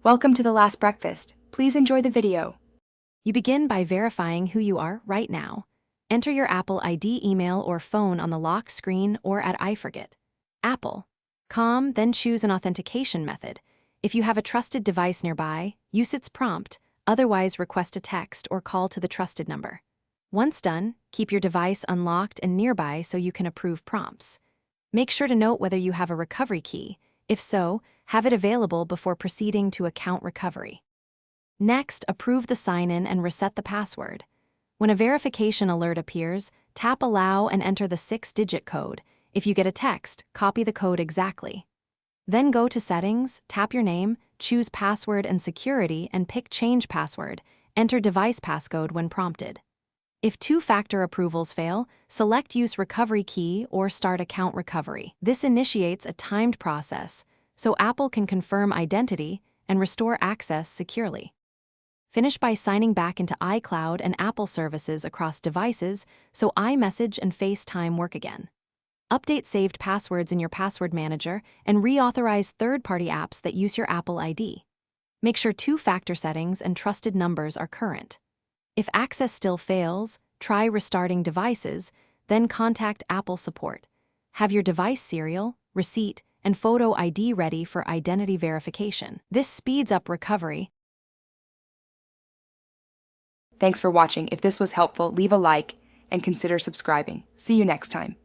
Welcome to The Last Breakfast. Please enjoy the video. You begin by verifying who you are right now. Enter your Apple ID email or phone on the lock screen or at iForget. Apple. Then choose an authentication method. If you have a trusted device nearby, use its prompt, otherwise request a text or call to the trusted number. Once done, keep your device unlocked and nearby so you can approve prompts. Make sure to note whether you have a recovery key. If so, have it available before proceeding to account recovery. Next, approve the sign-in and reset the password. When a verification alert appears, tap Allow and enter the 6-digit code. If you get a text, copy the code exactly. Then go to Settings, tap your name, choose Password and Security, and pick Change Password. Enter device passcode when prompted. If two-factor approvals fail, select Use Recovery Key or Start Account Recovery. This initiates a timed process, so Apple can confirm identity and restore access securely. Finish by signing back into iCloud and Apple services across devices so iMessage and FaceTime work again. Update saved passwords in your password manager and reauthorize third-party apps that use your Apple ID. Make sure two-factor settings and trusted numbers are current. If access still fails, try restarting devices, then contact Apple support. Have your device serial, receipt, and photo ID ready for identity verification. This speeds up recovery. Thanks for watching. If this was helpful, leave a like and consider subscribing. See you next time.